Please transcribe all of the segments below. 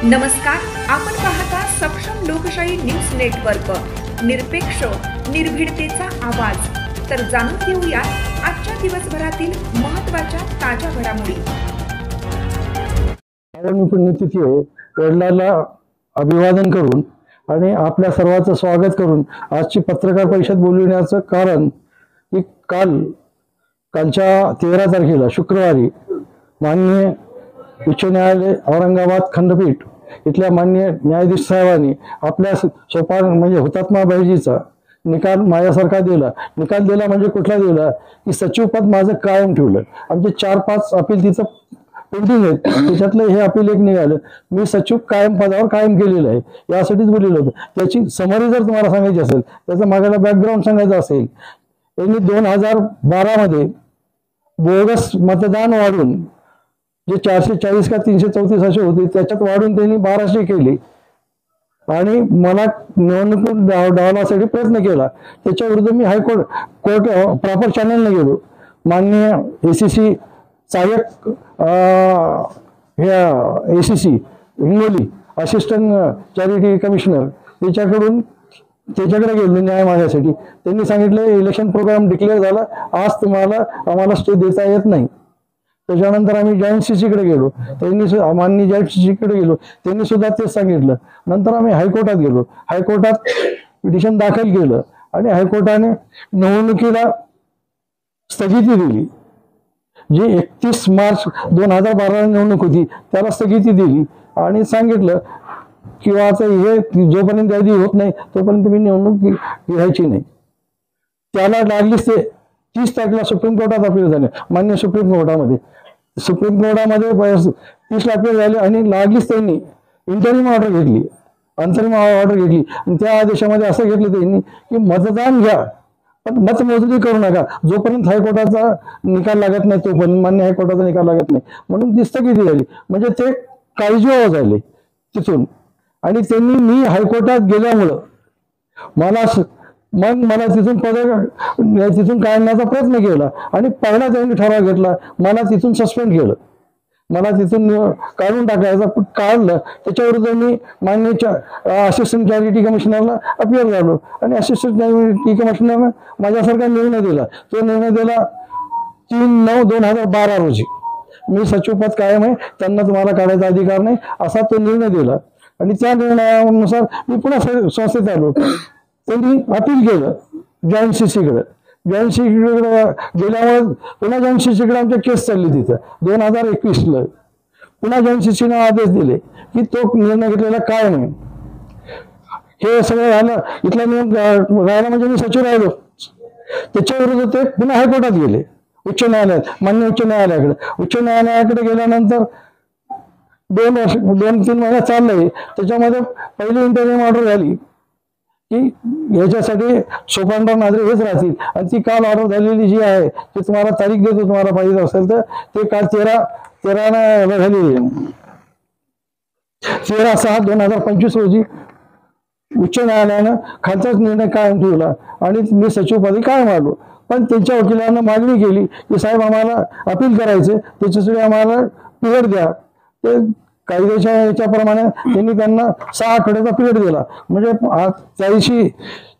नमस्कार, आपण पाहता सक्षम लोकशाही न्यूज नेटवर्क, निरपेक्ष निर्भीडतेचा आवाज। तर जाणून घेऊया आजच्या दिवसभरातील महत्त्वाच्या ताज्या घडामोडी। पुण्यतिथी आहे, वडिलांना अभिवादन करून आणि आपल्या सर्वांचं स्वागत करून आजची पत्रकार परिषद बोलविण्याचं कारण की कालच्या 13 तारखेला शुक्रवारी माननीय उच्च न्यायालय औरंगाबाद खंडपीठ इथल्या माननीय न्यायाधीश साहेबांनी आपल्या सोपान म्हणजे हुतात्मा बाईजीचा निकाल माझ्यासारखा दिला। निकाल दिला म्हणजे कुठला दिला की सचिवपद माझं कायम ठेवलं। आमचे 4-5 अपील तिथं पेंडिंग आहेत, त्याच्यातलं हे अपील एक निघालं। मी सचिव कायम पदावर कायम केलेलं आहे, यासाठीच बोललेलं होतं। त्याची समरी जर तुम्हाला सांगायची असेल, त्याचा मागायला बॅकग्राऊंड सांगायचं असेल, यांनी 2012 मध्ये बोगस मतदान वाढून जे 440 का 334 असे होते त्याच्यात वाढून त्यांनी 1200 केले आणि मला निवडणूक डावण्यासाठी प्रयत्न केला। त्याच्या विरुद्ध मी कोर्ट प्रॉपर चॅनलने गेलो। माननीय ACC सहाय्यक ACC Hingoli assistant charity commissioner त्याच्याकडे गेलो न्याय मागण्यासाठी। त्यांनी सांगितलं इलेक्शन प्रोग्राम डिक्लेअर झाला, आज आम्हाला स्टे देता येत नाही। त्याच्यानंतर आम्ही जॉईंट CC कडे गेलो, त्यांनी माननीय जॉईंट CC कडे गेलो, त्यांनी सुद्धा तेच सांगितलं। नंतर आम्ही हायकोर्टात गेलो, हायकोर्टात पिटिशन दाखल केलं आणि हायकोर्टाने निवडणुकीला स्थगिती दिली। जी 31 मार्च 2012 निवडणूक होती त्याला स्थगिती दिली आणि सांगितलं की आता हे जोपर्यंत यादी होत नाही तोपर्यंत तुम्ही निवडणूक घ्यायची नाही। त्याला लागलीच ते 30 तारखेला सुप्रीम कोर्टात अपील झाले। मान्य सुप्रीम कोर्टामध्ये 30 अपील झाले आणि लागलीच त्यांनी इंटरिम ऑर्डर घेतली, अंतरिम ऑर्डर घेतली आणि त्या आदेशामध्ये असं घेतलं त्यांनी की मतदान घ्या पण मतमोजणी करू नका, जोपर्यंत हायकोर्टाचा निकाल लागत नाही तोपर्यंत, मान्य हायकोर्टाचा निकाल लागत नाही म्हणून ती स्थगिती झाली। म्हणजे ते काळजीवाहू झाले तिथून आणि त्यांनी मी हायकोर्टात गेल्यामुळं मला तिथून काढण्याचा प्रयत्न केला आणि पहिला त्यांनी ठराव घेतला, मला तिथून सस्पेंड केलं, मला तिथून काढून टाकायचं काढलं। त्याच्याविरुद्ध मी माननीय असिस्टंट चॅरिटी कमिशनरला अपील झालो आणि असिस्टंट चॅरिटी कमिशनरनं माझ्यासारखा निर्णय दिला। तो निर्णय दिला 3/9/2012 रोजी, मी सचिवपद कायम आहे, त्यांना तुम्हाला काढायचा अधिकार नाही असा तो निर्णय दिला आणि त्या निर्णयानुसार मी पुन्हा संस्थेत आलो। त्यांनी अपील केलं जॉईंट CC कडे, जॉईंट CC कडे गेल्यामुळे पुन्हा जॉईंट CC कडे आमच्या केस चालली तिथं 2021ला। पुन्हा जॉईंट CC ने आदेश दिले की तो निर्णय घेतलेला काय नाही। हे सगळं झालं, इथला नियम राहिला म्हणजे मी सचिव राहिलो। त्याच्या विरुद्ध ते पुन्हा हायकोर्टात गेले, उच्च न्यायालयात, मान्य उच्च न्यायालयाकडे। उच्च न्यायालयाकडे गेल्यानंतर 2-3 महिने चाललंय। त्याच्यामध्ये पहिली इंटरिम ऑर्डर झाली की याच्यासाठी सोपानराव नाझरे हेच राहतील आणि ती काल ऑर्डर झालेली जी आहे ती तुम्हाला तारीख देतो, तुम्हाला पाहिजे असेल तर ते काल 13 झाली 13/6/2025 रोजी उच्च न्यायालयानं खालचाच निर्णय कायम ठेवला आणि मी सचिवपदी कायम आलो। पण त्यांच्या वकिलांना मागणी केली की साहेब आम्हाला अपील करायचे, त्याच्यासाठी आम्हाला पिरियड द्या। ते कायद्याच्या याच्याप्रमाणे त्यांनी त्यांना 6 आठवड्याचा पिरियड दिला। म्हणजे त्या दिवशी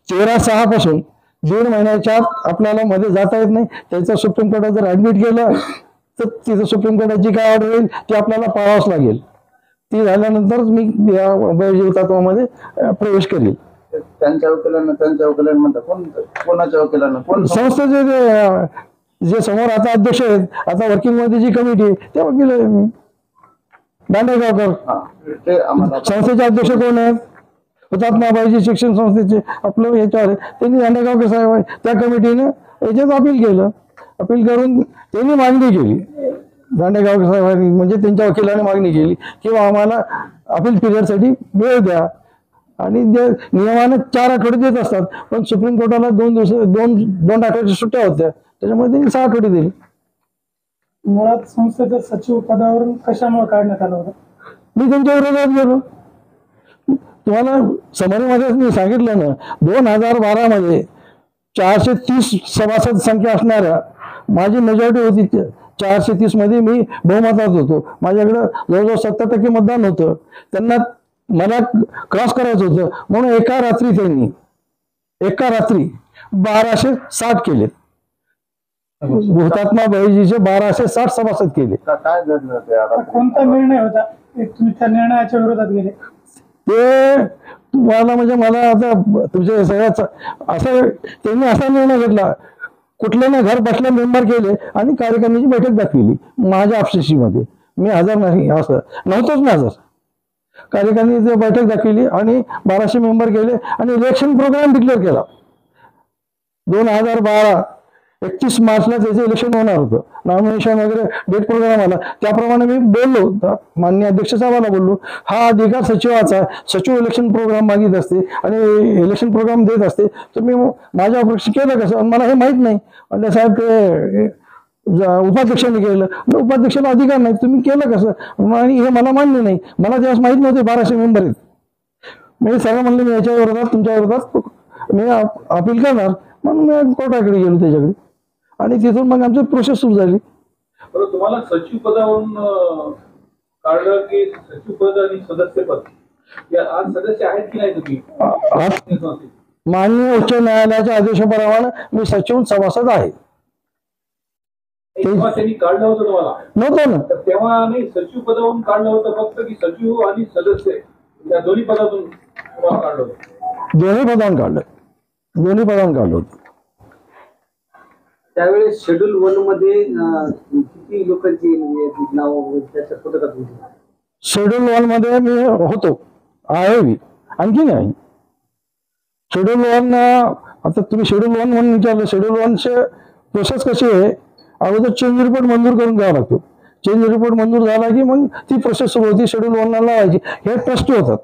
13/6 पासून 1.5 महिन्याच्या आत आपल्याला मध्ये जाता येत नाही। त्याचं सुप्रीम कोर्टात जर ऍडमिट केलं तर तिथं सुप्रीम कोर्टाची काय ऑर्डर येईल ती आपल्याला पाळावंच लागेल। ती झाल्यानंतरच मी या हुतात्म्यामध्ये प्रवेश करेल। त्यांच्या वकिलांना म्हणतात कोणाच्या वकिलांना? संस्थेचे जे समोर आता अध्यक्ष आहेत, आता वर्किंग मध्ये जी कमिटी आहे त्या वकील दांडेगावकर। संस्थेचे अध्यक्ष कोण आहेत? हुतात्मा बाईजी शिक्षण संस्थेचे आपलं याच्यावर त्यांनी दांडेगावकर साहेब आहे, त्या कमिटीने याच्यात अपील केलं। अपील करून त्यांनी मागणी केली, दांडेगावकर साहेबांनी म्हणजे त्यांच्या वकिलाने मागणी केली की आम्हाला अपील पिरियडसाठी वेळ द्या आणि नियमाने 4 आठवडे देत असतात, पण सुप्रीम कोर्टाला 2 आठवड्याच्या सुट्ट्या होत्या, त्याच्यामुळे त्यांनी 6 आठवडे दिले। मुळात संस्थेच्या सचिव पदावरून कशामुळे काढण्यात आलं होतं? मी त्यांच्या विरोधात गेलो। तुम्हाला समरीमध्ये मी सांगितलं ना, 2012 मध्ये 430 सभासद संख्या असणाऱ्या माझी मेजॉरिटी होती 430 मध्ये मी बहुमतात होतो. माझ्याकडं जवळजवळ 70% मतदान होतं. त्यांना मला क्रॉस करायचं होतं म्हणून एका रात्री 1260 केले. हुतात्मा बहिर्जीचे 1260 सभासद केले. काय घडलं ते आता? कोणता निर्णय होता तुम्ही त्या निर्णयाच्या विरोधात गेले? ते तुम्हाला म्हणजे मला आता तुमच्या सगळ्याच असं त्यांनी असा निर्णय घेतला, कुठल्याने घर बसल्या मेंबर केले आणि कार्यकारिणीची बैठक दाखविली माझ्या ऑफिसमध्ये. मी हजर नाही, असं नव्हतोच मी हजर. कार्यकारिणीची बैठक दाखविली आणि 1200 मेंबर केले आणि इलेक्शन प्रोग्राम डिक्लेअर केला. 2012 31 मार्चला त्याचं इलेक्शन होणार होतं. नॉमिनेशन वगैरे डेट प्रोग्राम आला. त्याप्रमाणे मी बोललो, माननीय अध्यक्ष साहेबांना बोललो, हा अधिकार सचिवाचा आहे. सचिव इलेक्शन प्रोग्राम मागित असते आणि इलेक्शन प्रोग्राम देत असते, तर मी माझ्या अपेक्षा केलं कसं? मला हे माहीत नाही. म्हणजे साहेब ते उपाध्यक्षांनी केलं. उपाध्यक्षाला अधिकार नाही, तुम्ही केलं कसं? आणि हे मला मान्य नाही. मला त्यावेळेस माहीत नव्हते 1200 मेंबर आहेत. मी सगळं म्हणलं मी याच्या विरोधात तुमच्या विरोधात मी अपील करणार म्हणून मी कोर्टाकडे गेलो त्याच्याकडे आणि तिथून मग आमची प्रोसेस सुरू झाली. बरं, तुम्हाला सचिव पदावरून काढलं की सचिव पद आणि सदस्य पद या आज सदस्य आहेत की नाही तुम्ही? माननीय उच्च न्यायालयाच्या आदेशाप्रमाणे मी सचिव सभासद आहे. तेव्हा त्यांनी काढलं होतं तुम्हाला? नव्हतं ना. तर तेव्हा नाही सचिव पदावरून काढलं होतं फक्त की सचिव आणि सदस्य या दोन्ही पदातून तुम्हाला काढलं होतं? दोन्ही पदावरून काढलं होतं. त्यावेळेस शेड्यूल 1 मध्ये किती लोकांची नाव त्याच्यात होतं का तुमचं? शेड्यूल 1 मध्ये मी होतो, आहे मी, आणखी नाही. शेड्यूल 1 आता तुम्ही शेड्यूल 1 म्हणून विचारलं. शेड्यूल 1चे प्रोसेस कशी आहे? अगोदर चेंज रिपोर्ट मंजूर करून द्यावा लागतो. चेंज रिपोर्ट मंजूर झाला की मग ती प्रोसेस सुरू होती. शेड्यूल 1 ला लावायची. हे ट्रस्टी होतात,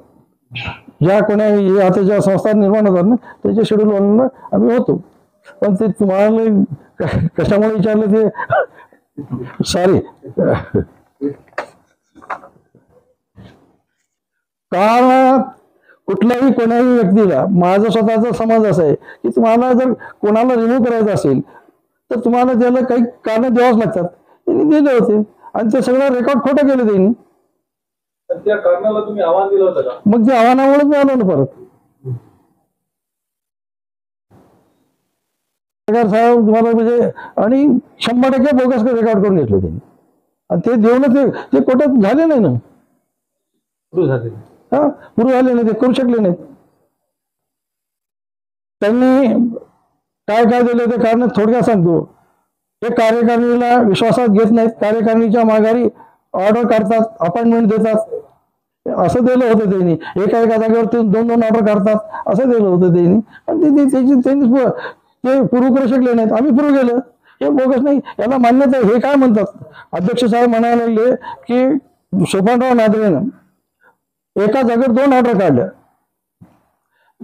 ज्या कोणी आता ज्या संस्था निर्माण होतात ना, त्याच्या शेड्यूल 1 ला आम्ही होतो. पण ते तुम्हाला कशामुळे विचारलं ते सॉरी. कारण कुठल्याही कोणाही व्यक्तीला माझा स्वतःचा समज असा आहे की तुम्हाला जर कोणाला रिमूव्ह करायचं असेल तर तुम्हाला त्याला काही कारण द्यावंच लागतात. त्यांनी दिले होते आणि ते सगळं रेकॉर्ड खोटं केलं त्यांनी. त्या कारणाला तुम्ही आव्हान दिलं होतं का? मग त्या आव्हानामुळेच मी आलो ना परत. साहेब तुम्हाला म्हणजे आणि 100% बोगस रेकॉर्ड करून घेतले त्यांनी आणि ते देऊनच ते कोर्टात झाले नाही ना. सुरू झाले पूर्व झाले नाही, ते करू शकले नाहीत. त्यांनी काय काय दिलं ते कारण थोडक्यात सांगतो. हे कार्यकारिणीला विश्वासात घेत नाहीत. कार्यकारिणीच्या माघारी ऑर्डर काढतात, अपॉइंटमेंट देतात. असं दिलं होतं त्यांनी. एका जागेवर 2-2 ऑर्डर काढतात, असं दिलं होतं त्यांनी. आणि त्यांनी ते प्रूव्ह करू शकले नाहीत. आम्ही प्रूव्ह केलं. हे बोगस नाही, याला मान्यता आहे. हे काय म्हणतात अध्यक्ष साहेब म्हणायला लागले की सोपानराव नादरेनं एका जागेवर 2 ऑर्डर काढल्या.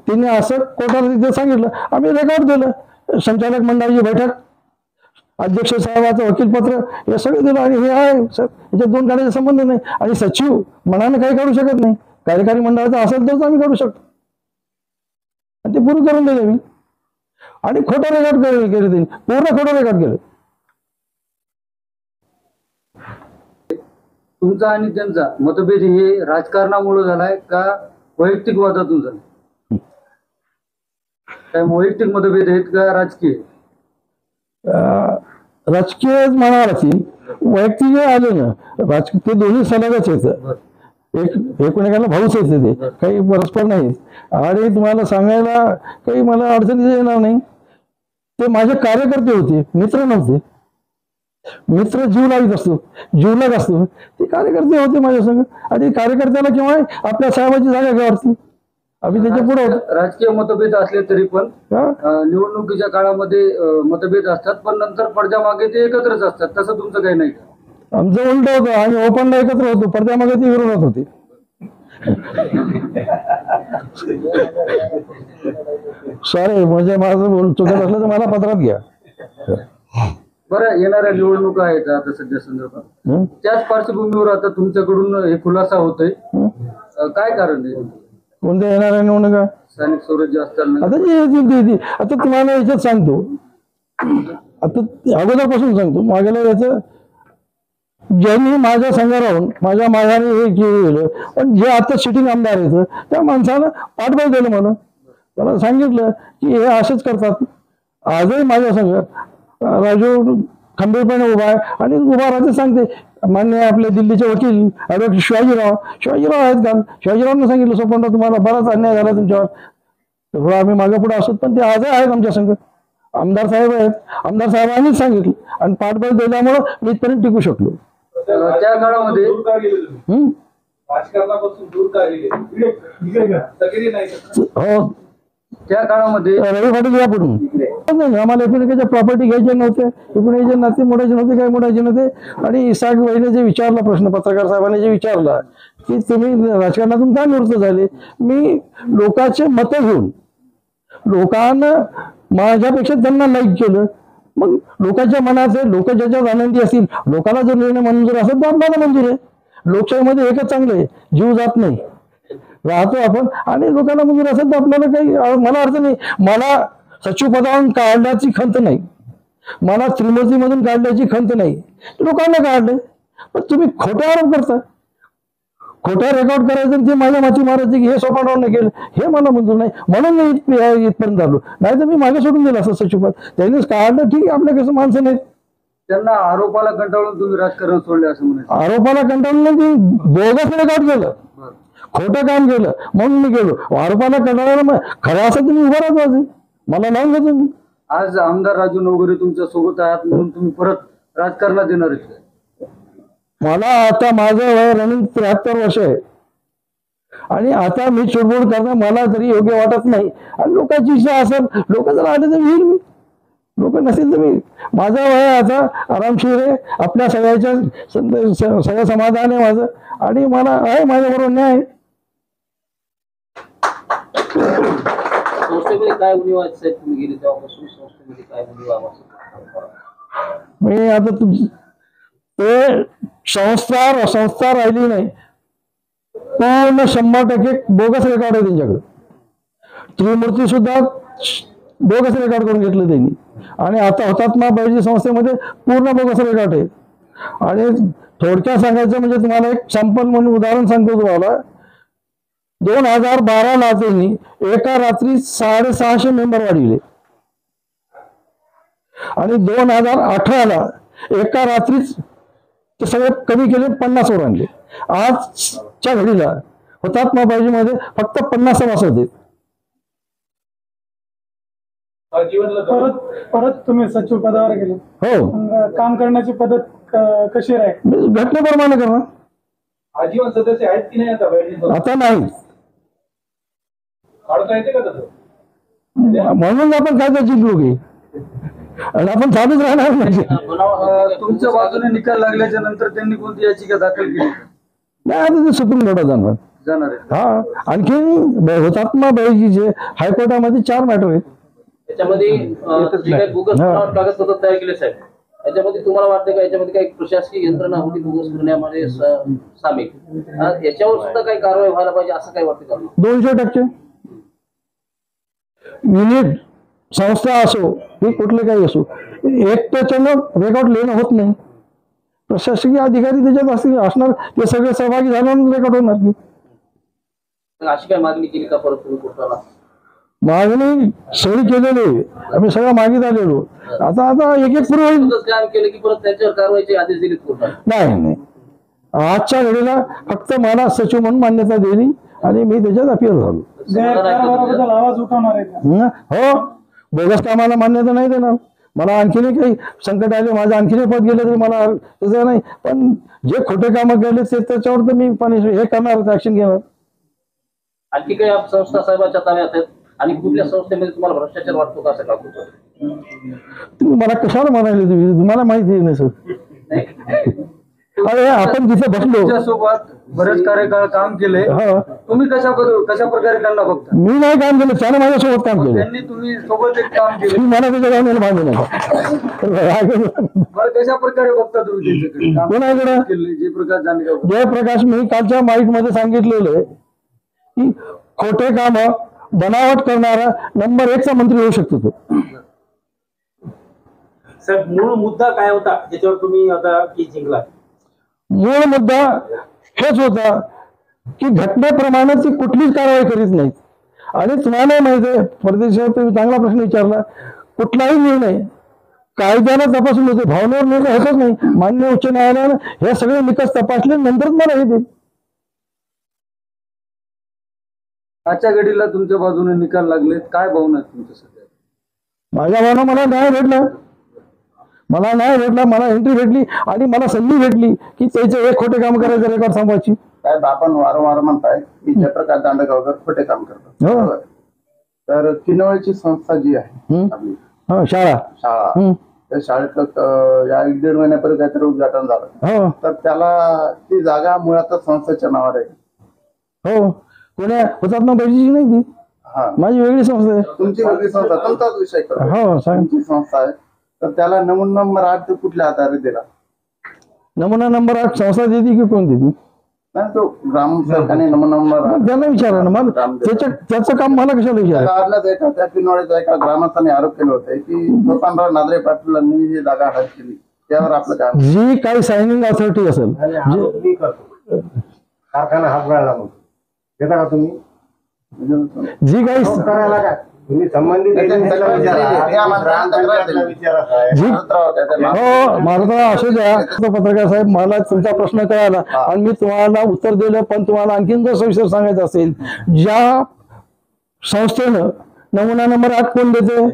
त्यांनी असं कोर्टाला तिथे सांगितलं. आम्ही रेकॉर्ड दिलं. संचालक मंडळाची बैठक, अध्यक्ष साहेबाचं वकीलपत्र हे सगळं दिलं आणि हे आहे सर, याच्यात 2 काढायचा संबंध नाही. आणि सचिव मनाने काही काढू शकत नाही. कार्यकारी मंडळाचा असेल तरच आम्ही काढू शकतो. आणि ते पूर्ण करून दिले मी. आणि खोटं रेकॉर्ड केले त्यांनी, पूर्ण खोटं रेकॉर्ड केलं. तुमचा आणि त्यांचा मतभेद हे राजकारणामुळे झालाय का वैयक्तिक वादातून झाला? काय वैयक्तिक मतभेद आहेत का राजकीय? राजकीय म्हणावं लागतील. वैयक्तिक आले ना राजकीय, ते दोन्ही सलगच आहेत. एकमेकांना भाऊच आहेत ते, काही परस्पर नाहीत. आणि तुम्हाला सांगायला काही मला अडचणी येणार नाही. ते माझे कार्यकर्ते होते, मित्र नव्हते. मित्र जीव लावित असतो, जीवलग असतो. ते कार्यकर्ते होते माझ्या संग. आणि कार्यकर्त्याला केव्हा आपल्या साहेबाची जागा घ्यावरती आम्ही त्याच्या पुढे होतो. राजकीय मतभेद असले तरी पण निवडणुकीच्या काळामध्ये मतभेद असतात, पण नंतर पडद्यामागे ते एकत्रच असतात. तसं तुमचं काही नाही का? आमचं उलट होतं. आम्ही ओपनला एकत्र होतो, पडद्यामागे ती विरोधात होती. सॉरी, म्हणजे माझं चुकत असलं तर मला पत्रात घ्या. बरं, येणाऱ्या निवडणुका आहेत आता सध्या संदर्भात, त्याच पार्श्वभूमीवर आता तुमच्याकडून हे खुलासा होतोय. काय कारण आहे? कोणत्या येणाऱ्या निवडणुका? स्थानिक स्वराज्य असताना आता आता तुम्हाला याच्यात सांगतो. आता अगोदरपासून सांगतो. मागेला याचं ज्यांनी माझ्या संघ राहून माझ्या मागाने हे केलं, पण जे आता सिटिंग आमदार आहेत त्या माणसानं पाठबळ दिलं मला. त्याला सांगितलं की हे असेच करतात. आजही माझ्या संघ राजू खंबीरपणे उभा आहे आणि उभा राहते. सांगते मान्य आपले दिल्लीचे वकील ॲडव्होकेट शिवाजीराव आहेत का, शिवाजीरावांना सांगितलं सोपंडा तुम्हाला बराच अन्याय झाला तुमच्यावर, थोडं आम्ही मागे पुढे असत पण ते आजही आहेत आमच्या संघ. आमदार साहेब आहेत, आमदार साहेबांनीच सांगितलं आणि पाठबळ दिल्यामुळं मी इथपर्यंत टिकू शकलो. त्या काळामध्ये दूर का गेले तुम्ही? राजकारणापासून दूर का गेले? सगळे नाही का? हो, त्या काळामध्ये रवी पाटील यापुढून आम्हाला एकमेकाच्या प्रॉपर्टी घ्यायचे नव्हते, इकडून यायचे नाते मोडायचे नव्हते, काही मोडायचे नव्हते. आणि इसाक भाईने जे विचारला प्रश्न, पत्रकार साहेबांनी जे विचारला की तुम्ही राजकारणातून का निवृत्त झाले, मी लोकांचे मतं घेऊन लोकांना माझ्यापेक्षा त्यांना लाईक केलं. मग लोकांच्या मनाचे लोक ज्याच्यात आनंदी असतील, लोकांना जो निर्णय मंजूर असेल तो आपल्याला मंजूर आहे. लोकशाहीमध्ये एकच चांगलं आहे, जीव जात नाही, राहतो आपण. आणि लोकांना मंजूर असेल तर आपल्याला काही मला अडचण नाही. मला सचिव पदावरून काढण्याची खंत नाही, मला त्रिमूर्तीमधून काढण्याची खंत नाही. लोकांना काढले, पण तुम्ही खोटे आरोप करता, खोट्या रेकॉर्ड करायचं ते माझ्या माती मारायचे की हे सोपानरावने केलं, हे मला मंजूर नाही. म्हणून मी इथपर्यंत आलो. नाही तर मी मागे सोडून दिलं असं सचिवपद. त्यांनीच काढलं, ठीक आहे, आपल्या कसं माणसं नाहीत. त्यांना आरोपाला कंटाळून तुम्ही राजकारण सोडले असं म्हणायचं. आरोपाला कंटाळून ते बोगस रेकॉर्ड केलं, खोटं काम केलं म्हणून मी गेलो. आरोपाला कंटाळायला मग खरं असं तुम्ही उभं राहतो, मला लावून घेतो मी. आज आमदार राजू नवघरे तुमच्या सोबत आहात म्हणून तुम्ही परत राजकारणात येणार आहेत. मला आता माझं वय रनिंग 73 वर्ष आहे आणि आता मी चुडबुड करणं मला तरी योग्य वाटत नाही. आणि लोकांची इच्छा असेल, लोक जर आले तर येईल मी, लोक नसेल तर मी. माझं वय आता आरामशीर आहे, आपल्या सगळ्याच्या सगळं समाधान आहे माझं आणि मला आहे माझ्याबरोबर न्याय. संस्थेमध्ये काय उणीव आहेत साहेब, तुम्ही गेले तेव्हापासून संस्थेमध्ये काय उणीव? मी आता ते संस्था राहिली नाही, पूर्ण 100% बोगस रेकॉर्ड आहे त्यांच्याकडे. त्रिमूर्ती सुद्धा बोगस रेकॉर्ड करून घेतलं त्यांनी. आणि आता हुतात्मा बाईजी संस्थेमध्ये पूर्ण बोगस रेकॉर्ड आहे. आणि थोडक्यात सांगायचं म्हणजे तुम्हाला एक सॅम्पल म्हणून उदाहरण सांगतो तुम्हाला. 2012ला त्यांनी एका रात्री 650 मेंबर वाढविले आणि 2018ला एका रात्रीच ते सगळे कमी केले, 50 वर आणले. आजच्या घडीला हुतात्मा बाईजी मध्ये फक्त 50 सभासद आहेत. परत तुम्ही सचिव पदावर गेले, हो, काम करण्याची पद्धत कशी राहील? घटनेप्रमाणे करणार. आजीवन सदस्य आहेत की नाही आता बाईजी? आता नाही, काढता येते का तसं? म्हणून आपण काय जिंकलो की आणि आपण चालूच राहणार नाही. तुमच्या बाजूने निकाल लागल्याच्या नंतर त्यांनी कोणती याचिका दाखल केली? नाही, आता ते सुप्रीम कोर्टात जाणार आहे. हा, आणखी हुतात्मा बाईजीचे हायकोर्टामध्ये 4 मॅटर आहेत. त्याच्यामध्ये जे काही बोगस कागदपत्र तयार केले साहेब, याच्यामध्ये तुम्हाला वाटतं का याच्यामध्ये काही प्रशासकीय यंत्रणा होती बोगस करण्यामध्ये सामील? याच्यावर सुद्धा काही कारवाई व्हायला पाहिजे असं काही वाटतं का? 200% युनिट संस्था असो की कुठले काही असो, एकट्याच्यानं रेकॉर्ड लिहिणं होत नाही. प्रशासकीय अधिकारी त्याच्यात असणार, ते सगळे सहभागी झाल्यानंतर रेकॉर्ड होणार की. अशी काय मागणी केली का परत तुम्ही कोर्टाला? मागणी सगळी केलेली आहे, आम्ही सगळं मागित आलेलो. आता एक पूर्व काम केलं की परत त्यांच्यावर कारवाईचे आदेश दिलेत कोर्टाने? नाही, आजच्या घडीला फक्त मला सचिव म्हणून मान्यता दिली आणि मी त्याच्यात अपील झालो. गैरकारभाराबद्दल आवाज उठवणार आहे का? हो, बोगस कामाला मान्यता नाही देणार. मला आणखीनही काही संकट आले, माझं आणखीनही पद गेलं तरी मला तसं नाही, पण जे खोटे कामं केले त्याच्यावर तर मी हे करणार, ऍक्शन घेणार. आणखी काही संस्था साहेबांच्या ताब्यात आहेत आणि कुठल्या संस्थेमध्ये तुम्हाला भ्रष्टाचार वाटतो का असं का? तुम्ही मला कशाला म्हणाले, तुम्हाला माहिती आहे ना सर. अरे आपण तिथे बसलो, सोबत बरेच कार्यकाळ काम केले, तुम्ही कशा प्रकारे त्यांना बघता? मी नाही काम केलं, त्याने माझ्यासोबत काम केलं. त्यांनी तुम्ही सोबत एक काम केलं, मला त्याच्या गावाला बांधू नका. कशा प्रकारे बघता तुम्ही त्यांच्याकडे? कोणाकडे? जयप्रकाश, मी कालच्या माईक मध्ये सांगितलेलं आहे की खोटे काम बनावट करणारा नंबर 1चा मंत्री होऊ शकतो तो. साहेब, मूळ मुद्दा काय होता ज्याच्यावर तुम्ही आता की जिंकला? मूळ मुद्दा हेच होता की घटनेप्रमाणे ती कुठलीच कारवाई करीत नाहीत. आणि तुम्हाला माहिती आहे, परदेशात तुम्ही चांगला प्रश्न विचारला, कुठलाही निर्णय कायद्यानं तपासून होते, भावनेवर निर्णय होतच नाही. मान्य उच्च न्यायालयानं हे सगळे निकष तपासले नंतरच मला हे देईल. आजच्या घडीला तुमच्या बाजूने निकाल लागलेत, काय भावना आहेत तुमच्या सध्या? माझ्या भावना, मला न्याय भेटला, मला एंट्री भेटली आणि मला संधी भेटली की त्याचे एक खोटे काम करायचं, रेकॉर्ड थांबवायची. साहेब, आपण वारंवार म्हणताय की जयप्रकाश दांडेगावकर खोटे काम करतात. हो. बरोबर. तर किनवळची संस्था जी आहे आपली शाळा, शाळा, त्या शाळेत या 1-1.5 महिन्यापूर्वी काहीतरी उद्घाटन झालं. हो तर त्याला ती जागा मुळातच संस्थेच्या नावावर आहे. हो, कोण्या हुतात्मा बहिणीची नाही ती, हा, माझी वेगळी संस्था आहे. तुमची वेगळी संस्था, तुमचाच विषय करू. हो सांग. तुमची संस्था आहे, तर त्याला नमुना नंबर 8 कुठल्या आधारे दिला? नमुना नंबर 8 संस्था देते की कोण देते? नाही, तो ग्रामसेवकाने नमुना नंबर 8 त्यांना विचारा ना, मला त्याचं काम मला कशाला विचारा? गावातल्याच एका त्या किनवळीचा एका ग्रामस्थाने आरोप केले होते की सोपानराव नादरे पाटलांनी ही जागा हडप केली. त्यावर आपलं काय? जी काही सायनिंग अथॉरिटी असेल, कारखाना हातगाळला मग घेता का तुम्ही? जी काही करायला का तुम्ही संबंधित हो माझा असू द्या पत्रकार साहेब, मला तुमचा प्रश्न कळाला आणि मी तुम्हाला उत्तर दिलं. पण तुम्हाला आणखीन जर सविस्तर सांगायचं असेल, ज्या संस्थेनं नमुना नंबर 8 कोण देते?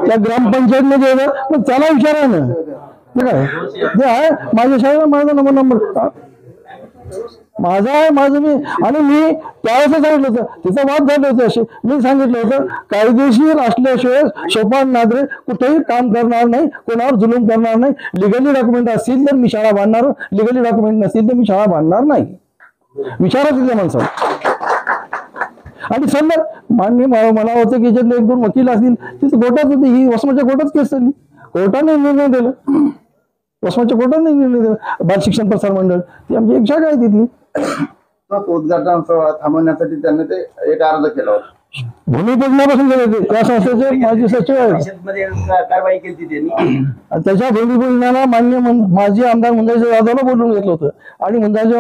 त्या ग्रामपंचायत मध्ये मग त्याला विचारा ना. काय ते आहे माझ्या शाळेला माझा नंबर माझा आहे, माझं मी. आणि मी त्यावेळेस सांगितलं होतं, तिचा वाद झाले होते असे, मी सांगितलं होतं कायदेशीर असल्याशिवाय सोपान नादरे कुठेही काम करणार नाही, कोणावर जुलूम करणार नाही. लिगली डॉक्युमेंट असतील तर मी शाळा बांधणार, लिगली डॉक्युमेंट नसतील तर मी शाळा बांधणार नाही. विचारा तिथल्या माणसाला. आणि सर मान्य मला होतं की ज्यातले 1-2 वकील असतील, तिथे कोर्टात होते, ही वसमाच्या कोर्टात केस झाली, कोर्टाने निर्णय दिला, वसमाच्या कोर्टाने निर्णय दिला. बाल शिक्षण प्रसार मंडळ ती आमची एक शाखा आहे तिथली. उद्घाटन सोहळा थांबवण्यासाठी त्यांनी ते एक अर्ज केला होता. भूमिपूजनापासून गेले ते त्या संस्थेचे माजी सचिव आहेत. कारवाई केली त्यांनी. त्याच्या भूमिपूजनाला माजी आमदार मुंजाजी जाधवला बोलून घेतलं होतं आणि मुंजाजी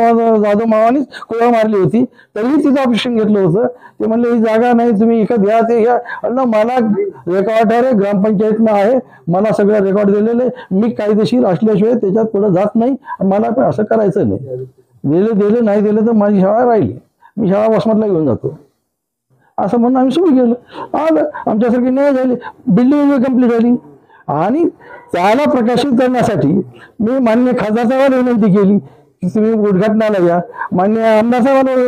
जाधव मावानीच कोळा मारली होती, तरीही तिथं ऑपरेशन घेतलं होतं. ते म्हणले ही जागा नाही, तुम्ही इकडे घ्या, ते घ्या. मला रेकॉर्ड आहे, ग्रामपंचायतनं आहे, मला सगळं रेकॉर्ड दिलेलं आहे. मी कायदेशीर असल्याशिवाय त्याच्यात पुढे जात नाही, मला पण असं करायचं नाही. दिले नाही दिले तर माझी शाळा राहिली, मी शाळा वसमतला घेऊन जातो असं म्हणून आम्ही सुरू केलं. आलं आमच्यासारखी न्याय झाली, बिल्डिंग कंप्लीट झाली. आणि त्याला प्रकाशित करण्यासाठी मी मान्य खासदार साहेबांना विनंती केली की तुम्ही उद्घाटनाला या. मान्य आमदार साहेबांना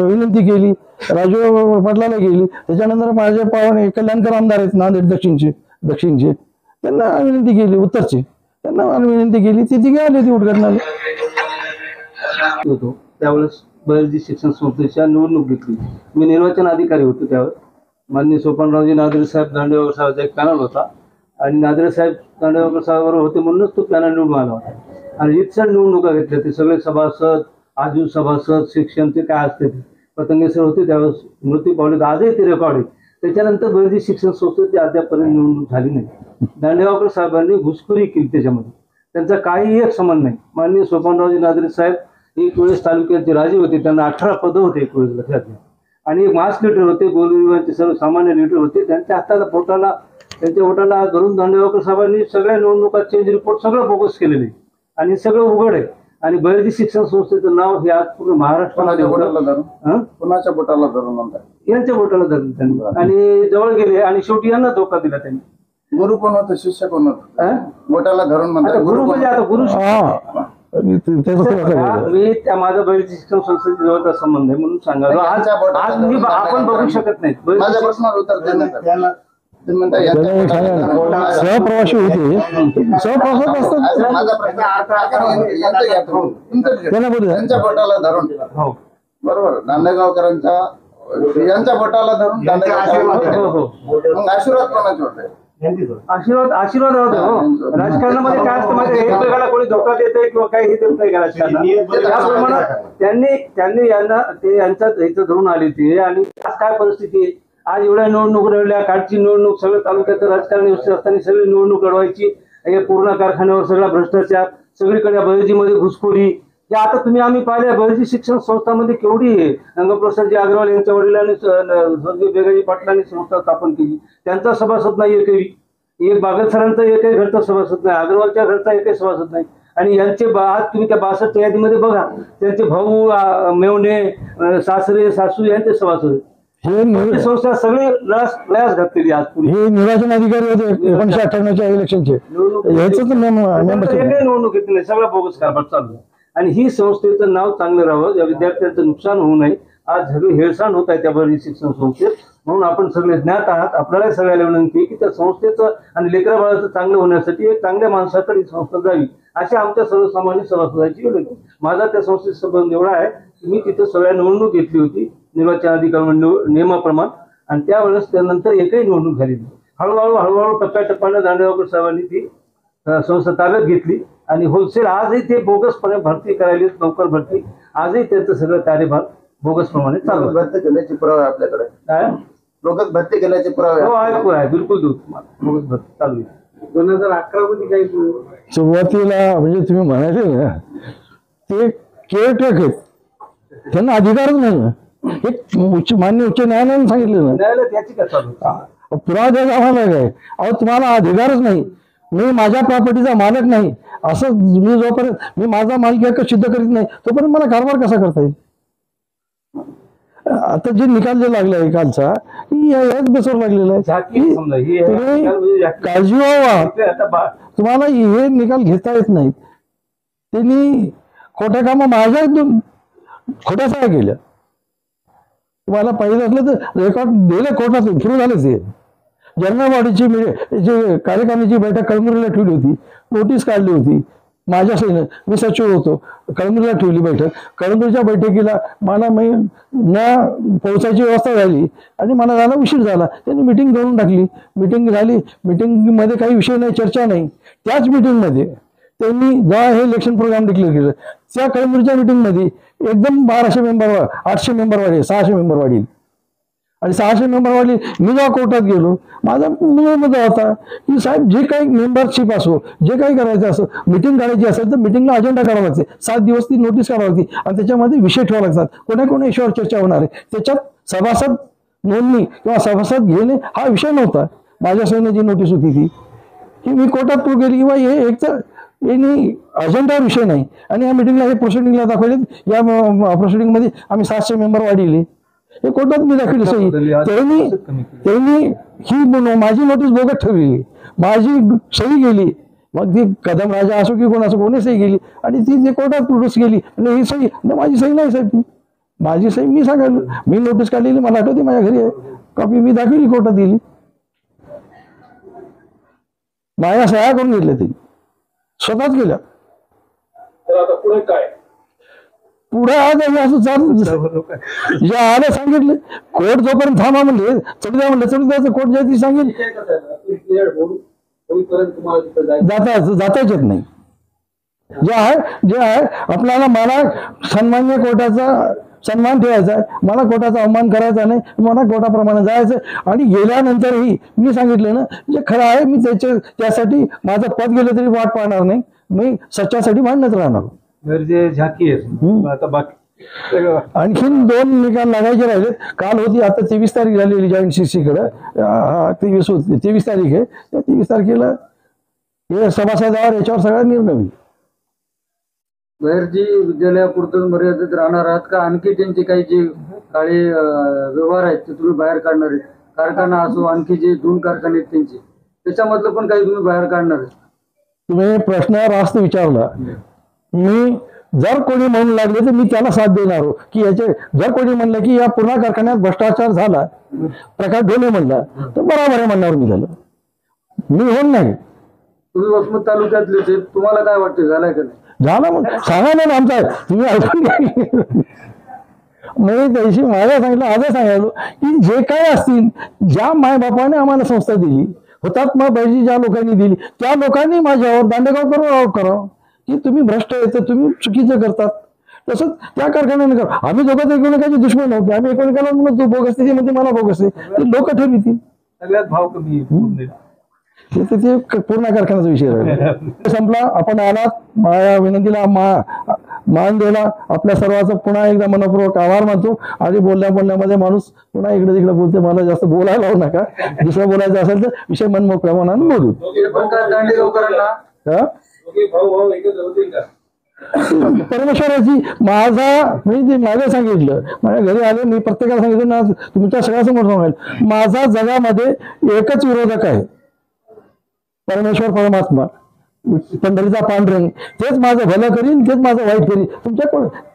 विनंती केली, राजू पाटलाला केली. त्याच्यानंतर माझे पावन कल्याणकर आमदार आहेत नांदेड दक्षिणचे, त्यांना विनंती केली, उत्तरचे त्यांना विनंती केली. तिथे आली ती उद्घाटनाला. होतो त्यावेळेस बहिर्जी शिक्षण संस्थेच्या निवडणूक घेतली. मी निर्वाचन अधिकारी होतो त्यावेळेस. माननीय सोपानरावजी नादरे साहेब दांडेगावकर साहेबांचा एक पॅनल होता आणि नादरे साहेब दांडेगावकर साहेबांवर होते म्हणूनच तो पॅनल निवडून आला होता. आणि इथच्या निवडणुका घेतल्या, ते सगळे सभासद, आजू सभासद, शिक्षण ते काय असते ते पतंगे सर होते त्यावेळेस, मृत्यू पावले. आजही ते रेकॉर्ड आहे. त्याच्यानंतर बहिर्जी शिक्षण संस्थेची अद्यापर्यंत निवडणूक झाली नाही. दांडेगावकर साहेबांनी घुसखोरी केली त्याच्यामध्ये, त्यांचा काहीही एक संबंध नाही. माननीय सोपानरावजी नादरे साहेब एक वेळेस तालुक्याचे राजे होते, त्यांना 18 पदं होते एक वेळेस लक्षात घ्या. आणि मास लिडर होते, गोरगरिबांचे सर्वसामान्य लिडर होते. त्यांच्या हाताला पोटाला त्यांच्या ओटाला धरून दांडेगावकर साहेबांनी सगळ्या निवडणुका चेंज रिपोर्ट सगळं बोगस केलेले आणि सगळं उघड आहे. आणि बहिर्जी शिक्षण संस्थेचं नाव हे आज पूर्ण महाराष्ट्रामध्ये कोणाच्या बोटाला धरून म्हणतात, यांच्या बोटाला धरलं त्यांनी आणि जवळ गेले आणि शेवटी यांना धोका दिला त्यांनी. गुरु कोण होतं, शिष्य कोण होतं? बोटाला धरून म्हणतात गुरु म्हणजे आता गुरु मी त्या माझा बहिर्जी शिक्षण संस्थेच्या जवळचा संबंध आहे म्हणून सांगायला आज मी आपण बघू शकत नाही. माझ्या प्रश्नावर उत्तर देण्यात सहप्रवासी होते, सहप्रवासात असतात. माझा प्रश्न त्यांच्या बोटाला धरून, बरोबर, दांडेगावकरांच्या यांच्या बोटाला धरून मग आशीर्वाद कोणाचे होते? आशीर्वाद होतो. राजकारणामध्ये काय असतं माहिती, एकमेकाला कोणी धोका देते किंवा काही हे देत नाही राजकारणात. त्याप्रमाणे त्यांनी यांना ते यांच्यात इथं धरून आली ती. आणि आज काय परिस्थिती आहे, आज एवढ्या निवडणूक लढल्या, कालची निवडणूक, सगळं तालुक्याचं राजकारण व्यवस्थित असताना सगळी निवडणूक लढवायची हे पूर्ण कारखान्यावर सगळा भ्रष्टाचार, सगळीकडे बळजीमध्ये घुसखोरी. हे आता आम्ही पाहिल्या बळजी शिक्षण संस्थामध्ये केवढी आहे. गंगाप्रसादजी अग्रवाल यांच्या वडिलांनी स्वर्गीय बेगाजी पाटलांनी संस्था स्थापन केली. त्यांचा सभासद नाही एकही. एक बागल सरांचा एकही घरचा सभासद नाही, अग्रवालच्या घरचा एकही सभासद नाही. आणि यांचे आज तुम्ही त्या 62 यादीमध्ये बघा, त्यांचे भाऊ मेवणे, सासरे सासू यांचे सभासद आहेत. हे संस्था सगळे लयास घातलेली आज पुढे. हे निर्वाचन अधिकारी होते 1998च्या इलेक्शनचे. ह्याच एकही निवडणूक घेतली नाही, सगळा बोगस कारभार चालू आहे. आणि ही संस्थेचं नाव चांगलं राहावं, या विद्यार्थ्यांचं नुकसान होऊ नये. आज सगळी हेळसांड होत आहे त्या बळजी शिक्षण संस्थेत. म्हणून आपण सगळे ज्ञात आहात. आपल्याला सगळ्याला विनंती आहे की त्या संस्थेचं आणि लेकरा बाळाचं चांगलं होण्यासाठी एक चांगल्या माणसाकडे ही संस्था जावी, अशी आमच्या सर्वसामान्य सभासदांची विनंती. माझा त्या संस्थेचा संबंध एवढा आहे की मी तिथं सगळ्या निवडणूक घेतली होती निर्वाचन अधिकारी नियमाप्रमाणे, आणि त्यावेळेस त्यानंतर एकही निवडणूक झाली नाही. हळूहळू टप्प्याटप्प्याने दांडेगावकर साहेबांनी ती संस्था ताब्यात घेतली आणि होलसेल आजही ते बोगसपणे भरती करायली, नोकर भरती आजही त्यांचं सगळं कार्यभार बोगसप्रमाणे चालू आहे. भरती केल्याचे पुरावे आपल्याकडे काय लोकच भरती केल्याचे पुरावे हो आहे, बिलकुल देऊ तुम्हाला. बोगस भरती चालू आहे. 2011 मध्ये काही सुरुवातीला म्हणजे तुम्ही म्हणाले ना, ते केअरटेक आहेत, त्यांना अधिकारच नाही ना. हे मान्य उच्च न्यायालयाने सांगितलं ना, न्यायालयात याची का चालू आहे? पुरावा द्यायचा आम्हाला काय. अहो तुम्हाला अधिकारच नाही, मी माझ्या प्रॉपर्टीचा मालक नाही, असं मी जोपर्यंत मी माझा मालकी हक्क सिद्ध करीत नाही तोपर्यंत मला कारभार कसा करता येईल. आता जे निकाल जे लागला आहे कालचा, याच बेसवर लागलेला आहे. समजा ही तुम्ही काळजी व्हावा, आता तुम्हाला हे निकाल घेता येत नाहीत. त्यांनी खोट्या कामं माझ्या खोट्या सह्या केल्या. तुम्हाला पाहिजे असलं तर रेकॉर्ड दिले कोर्टात, सुरू झाले ते. जर्नलवाडीची जे कार्यकारिणीची बैठक कळमनुरीला ठेवली होती, नोटीस काढली होती माझ्या सहीनं. मी सचिव होतो, कळमनुरीला ठेवली बैठक. कळमनुरीच्या बैठकीला मला न पोहोचायची व्यवस्था झाली आणि मला जायला उशीर झाला. त्यांनी मिटिंग करून टाकली. मिटिंग झाली, मिटिंगमध्ये काही विषय नाही, चर्चा नाही. त्याच मिटिंगमध्ये त्यांनी जेव्हा हे इलेक्शन प्रोग्राम डिक्लेअर केलं, त्या कळमनुरीच्या मिटिंगमध्ये एकदम 1200 मेंबर, 800 मेंबर वाढले, 600 मेंबर वाढली. आणि 600 मेंबर वाढली. मी जेव्हा कोर्टात गेलो, माझा मुद्दा होता की साहेब जे काही मेंबरशिप असो, जे काही करायचं असो, मिटिंग काढायची असेल तर मिटिंगला अजेंडा करावा लागते. 7 दिवस ती नोटीस काढावी लागते आणि त्याच्यामध्ये विषय ठेवावे लागतात. कोणा विषयावर चर्चा होणार आहे, त्याच्यात सभासद नोंदणी किंवा सभासद घेणे हा विषय नव्हता. माझ्या सहीने जी नोटीस होती ती की मी कोर्टात प्रूव्ह केली किंवा हे एक तर अजेंडा विषय नाही. आणि या मिटिंगला हे प्रोसिडिंगला दाखवले, या प्रोसिडिंगमध्ये आम्ही 700 मेंबर वाढले, हे कोर्टात मी दाखवली सही. त्यांनी ही माझी नोटीस बोगस ठेवली, माझी सही गेली. मग ती कदम राजा असो की कोण असो, कोणी सही गेली आणि ती कोर्टात प्रोड्यूस केली. आणि ही सही माझी सही नाही साहेब, ती माझी सही मी सांगायलो. मी नोटीस काढलेली, मला आठवते, माझ्या घरी आहे कॉपी, मी दाखवली, कोर्टात दिली. माझ्या सह्या करून घेतल्या, त्यांनी स्वतःच केल्या. तर आता पुढे काय? पुढे आज असं चालू जे आलं सांगितलं. कोर्ट जोपर्यंत थांबा म्हणले, चढू द्या म्हणलं, चढू द्यायचं. कोर्ट ज्या सांगेल जाताच येत नाही. जे आहे आपल्याला, मला सन्मान्य कोर्टाचा सन्मान ठेवायचा आहे, मला कोर्टाचा अवमान करायचा नाही, मला कोर्टाप्रमाणे जायचं. आणि गेल्यानंतरही मी सांगितलं ना, जे खरं आहे मी त्यासाठी माझं पद गेलं तरी वाट पाहणार नाही, मी सच्च्यासाठी भांडणच राहणार. जे झाकी आहे आता बाकी आणखीन 2 निकाल लागायचे राहिले. काल होती, आता 23 तारीख झालेली जॉईंट CC-कडे. 23 होती, 23 तारीख आहे. त्या 23 तारखेला हे सभासदावर याच्यावर सगळा निर्णय होईल. बहिर्जी विद्यालयापुरतं मर्यादित राहणार आहात का आणखी त्यांचे काही जे काळे व्यवहार आहेत ते तुम्ही बाहेर काढणार आहेत? कारखाना असो, आणखी जे 2 कारखाने आहेत त्यांचे, त्याच्यामधलं पण काही तुम्ही बाहेर काढणार आहे? तुम्ही प्रश्न रास्त विचारला. मी जर कोणी म्हणू लागले तर मी त्याला साथ देणार की याचे, जर कोणी म्हणलं की या पूर्ण कारखान्यात भ्रष्टाचार झाला, प्रकाश ढोले म्हणला, तर बरोबर आहे म्हणणार मी त्याला. मी होऊन नाही. तुम्ही वसमत तालुक्यातलेच आहेत, तुम्हाला काय वाटतं झालाय का नाही? झाला मग सांगा ना आमचा, तुम्ही ऐकून घ्या. मी त्याशी माझ्या सांगितलं, आज सांगायलो की जे काय असतील, ज्या मायबापाने आम्हाला संस्था दिली, हुतात्मा बहिर्जी ज्या लोकांनी दिली, त्या लोकांनी माझ्यावर दांडेगावकर आरोप करावा की तुम्ही भ्रष्ट आहे, तर तुम्ही चुकीचं करतात. तसंच त्या कारखान्याने करा. आम्ही दोघं एकमेकांचे दुश्मन नव्हते, आम्ही एकमेकाला म्हणून तू बोगस, ती म्हणते मला बोगस आहे, ते लोक ठरवितील. सगळ्यात भाव कमी ते पूर्ण कारखान्याचा विषय राहिला. संपला. आपण आलात, माझ्या विनंतीला मान दिला. आपल्या सर्वांचा पुन्हा एकदा मनपूर्वक आभार मानतो. आणि बोलण्यामध्ये माणूस पुन्हा इकडे तिकडे बोलते. मला जास्त बोलायला लावू नका. दुसरं बोलायचं असेल तर विषय मनमोकळ्या मनानं बोलू. प्रकाश दांडेगावकरांना हा भाऊ एकत्र होतील का? परमेश्वराची माझा मी मागे सांगितलं, माझ्या घरी आले, मी प्रत्येकाला सांगितलं ना, तुमच्या सगळ्यासमोर सांगेल, माझा जगामध्ये एकच विरोधक आहे, परमेश्वर परमात्मा, पंढरीचा पांडुरंग. तेच माझं भलं करीन, तेच माझं वाईट करीन. तुमच्या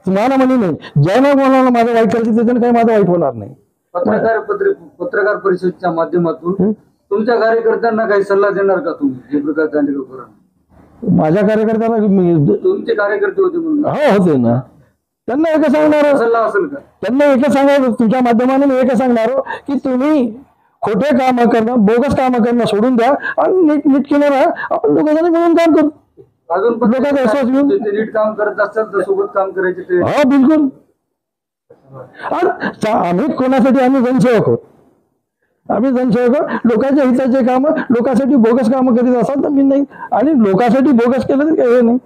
तुम्हाला म्हणे नाही, ज्यानं कोणाला माझं वाईट करायचं त्याच्यानं काही माझं वाईट होणार नाही. पत्रकार परिषदेच्या माध्यमातून तुमच्या कार्यकर्त्यांना काही सल्ला देणार का तुम्ही, जयप्रकाश दांडेगावकरांना? माझ्या कार्यकर्त्यांना तुमचे कार्यकर्ते होते म्हणून हो होते ना, त्यांना एकच सांगणार, सल्ला असेल का? त्यांना एकच सांगणार, तुमच्या माध्यमातून एकच सांगणार की तुम्ही खोटे काम करणं, बोगस काम करणं सोडून द्या आणि नीटकेनं राहा. आपण दोघांनी मिळून काम करू. अजून पण लोकांचा विश्वास घेऊन ते नीट काम करत असतात तर सोबत काम करायचे ते. हो बिलकुल. आम्ही कोणासाठी, आम्ही जनसेवक आहोत. आम्ही जनसेवक लोकांच्या हिताचे काम, लोकांसाठी बोगस काम करीत असाल तर मी नाही, आणि लोकांसाठी बोगस केलं तर काही हे नाही.